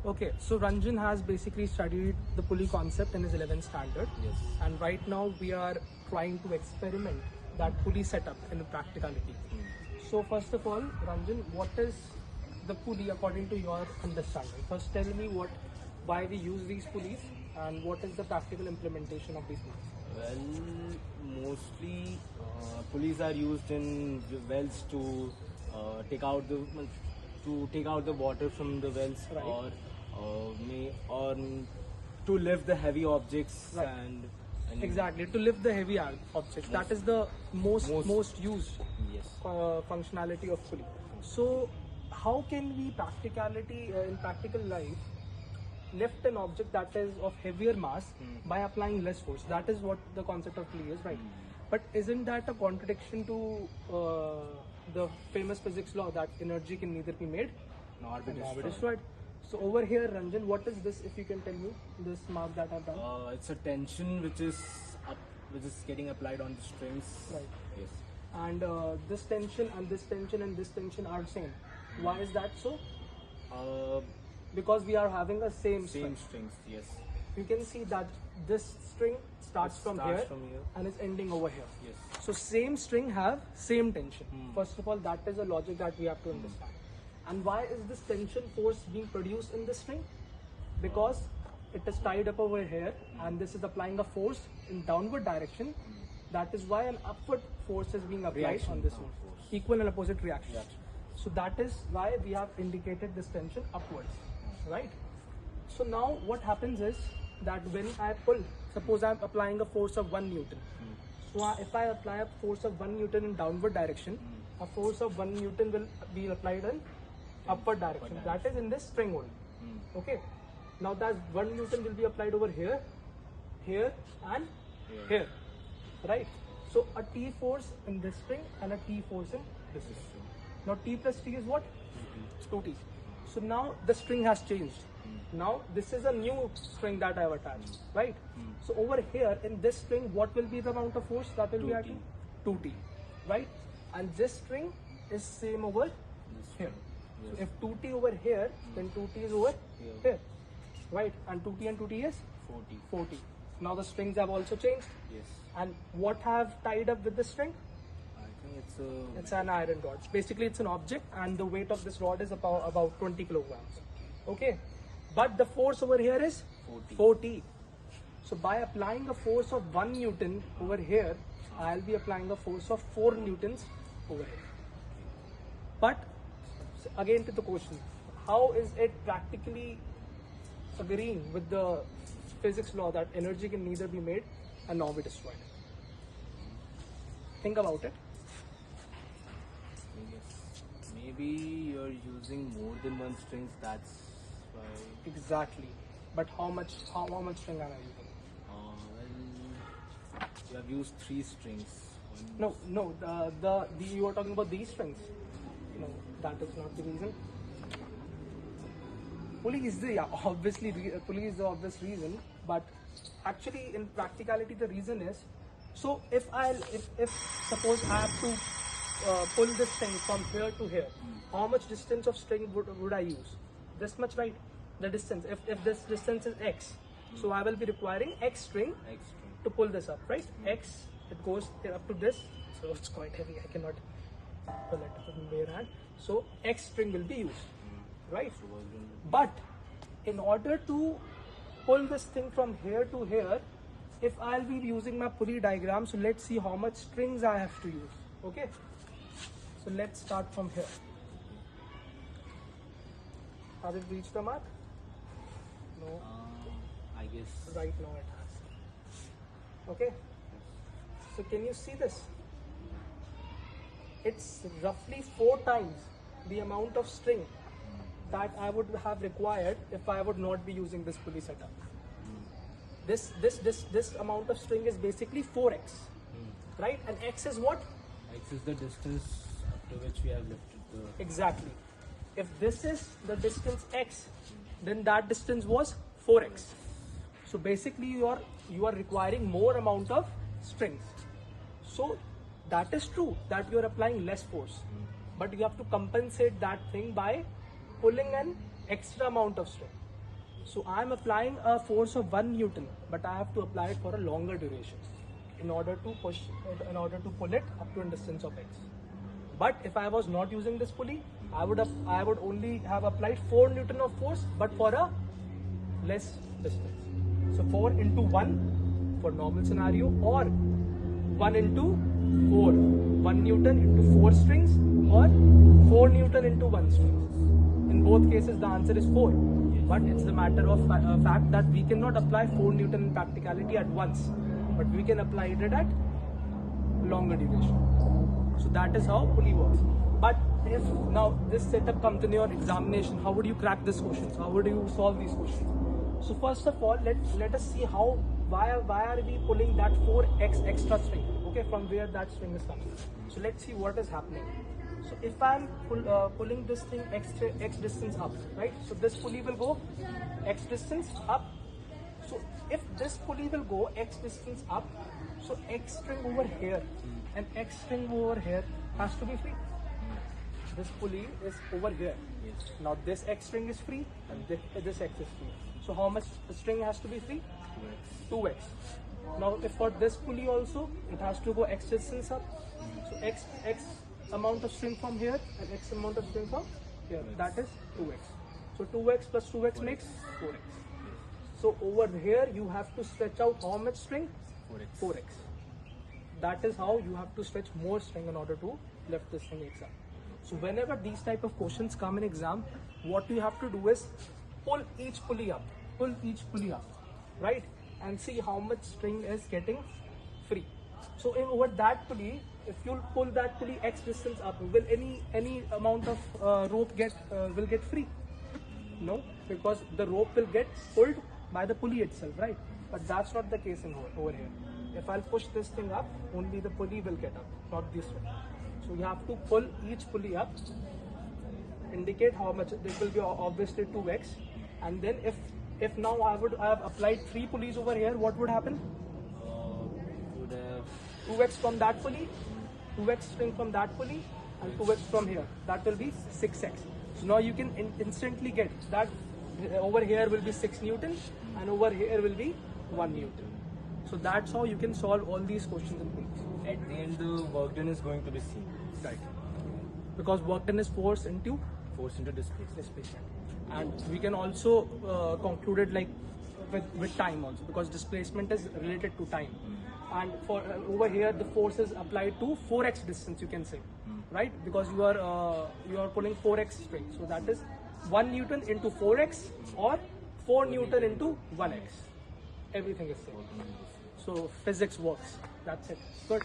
Okay, so Ranjan has basically studied the pulley concept in his 11th standard. Yes. And right now we are trying to experiment that pulley setup in practicality. So first of all, Ranjan, what is the pulley according to your understanding? First tell me why we use these pulleys and what is the practical implementation of these pulleys? Well, mostly pulleys are used in wells to take out the water from the wells, Right. or to lift the heavy objects, Right. and Exactly, to lift the heavy objects. That is the most used yes. functionality of pulley. So how can we in practical life lift an object that is of heavier mass by applying less force? That is what the concept of pulley is, right? But isn't that a contradiction to the famous physics law that energy can neither be made Nor be nor be destroyed. destroyed? So over here, Ranjan, what is this, if you can tell me, this mark that I've done? It's a tension which is getting applied on the strings. Right. Yes. And this tension and this tension and this tension are same. Why is that so? Because we are having a same string. Strings. Yes. You can see that this string starts from here and is ending over here. Yes. So same string have same tension. First of all, that is a logic that we have to understand. And why is this tension force being produced in this string? Because it is tied up over here and this is applying a force in downward direction. That is why an upward force is being applied Reaction on this force. one. Equal and opposite reaction. So that is why we have indicated this tension upwards, right? So now what happens is that when I pull, suppose I am applying a force of 1 Newton. So if I apply a force of 1 Newton in downward direction, a force of 1 Newton will be applied in upward direction. That is in this string only. Okay. Now that 1 Newton will be applied over here, here and here. Right? So a T force in this string and a T force in this string. Now T plus T is what? 2T. So now the string has changed. Now this is a new string that I have attached, right? So over here in this string, what will be the amount of force that will be acting? 2T, right? And this string is same over here. So if 2T over here, then 2T is over here, right? And 2T and 2T is 40. Now the strings have also changed. Yes. And what have tied up with the string? I think It's an iron rod. Basically, it's an object, and the weight of this rod is about 20 kilograms. Okay, but the force over here is 40. So by applying a force of 1 Newton over here, I'll be applying a force of 4 Newtons over here. But again to the question, how is it practically agreeing with the physics law that energy can neither be made and nor be destroyed? Think about it. Maybe you're using more than one strings. That's why. Exactly. But how much string am I using? Well, you have used 3 strings. No. You are talking about these strings. No, that is not the reason. Pulley is the obvious reason, but actually in practicality the reason is, so if suppose I have to pull this string from here to here, how much distance of string would I use? This much, right? The distance. If this distance is x, so I will be requiring x string to pull this up, right? X, it goes up to this, so it's quite heavy. I cannot pull it with my bare hand. So x string will be used, right? But in order to pull this thing from here to here, if I'll be using my pulley diagram, so let's see how much strings I have to use. Okay, so let's start from here. Has it reached the mark? No. I guess. Right now it has. Okay. So can you see this? It's roughly 4 times the amount of string that I would have required if I would not be using this pulley setup. This amount of string is basically 4x, right? And x is what? X is the distance up to which we have lifted the. Exactly. If this is the distance x, then that distance was 4x. So basically you are requiring more amount of strings. So that is true that you are applying less force, but you have to compensate that thing by pulling an extra amount of string. So I'm applying a force of 1 Newton, but I have to apply it for a longer duration in order to pull it up to a distance of x. But if I was not using this pulley, I would only have applied 4 Newton of force, but for a less distance. So 4 into 1 for normal scenario, or 1 into 4, 1 Newton into 4 strings, or 4 Newton into 1 string. In both cases the answer is 4, but it's the matter of fact that we cannot apply 4 Newton in practicality at once, but we can apply it at longer duration. So that is how pulley works. But if now this setup comes in your examination, how would you crack this question? How would you solve these questions? So first of all, let us see why are we pulling that 4x extra string, okay, from where that string is coming. So let's see what is happening. So if I'm pulling this thing x distance up, right? So this pulley will go x distance up. So if this pulley will go x distance up, so x string over here and x string over here has to be free. This pulley is over here. Yes. Now this x string is free and this x is free. So how much string has to be free? 2x. Now if for this pulley also, it has to go x distance up. So x amount of string from here and x amount of string from here. That is 2x. So 2x plus 2x makes 4x. So over here you have to stretch out how much string? 4x. That is how you have to stretch more string in order to lift this thing x up. So whenever these type of questions come in exam, what you have to do is pull each pulley up, right? And see how much string is getting free. So over that pulley, if you pull that pulley x distance up, will any amount of rope will get free? No, because the rope will get pulled by the pulley itself, right? But that's not the case over here. If I'll push this thing up, only the pulley will get up, not this one. So you have to pull each pulley up, indicate how much. This will be obviously 2x, and then if now I have applied 3 pulleys over here, what would happen? 2x from that pulley, 2x string from that pulley, and 2x from here. That will be 6x. So now you can instantly get that over here will be 6 Newton and over here will be 1 Newton. So that's how you can solve all these questions in pulleys. At the end, the work done is going to be seen. Right. Because work done is force into displacement. And we can also conclude it like with time also, because displacement is related to time. And for over here the force is applied to 4x distance, you can say, right? Because you are pulling 4x string, so that is 1 Newton into 4x or 4 Newton into 1x. Everything is same. So physics works. That's it. Good.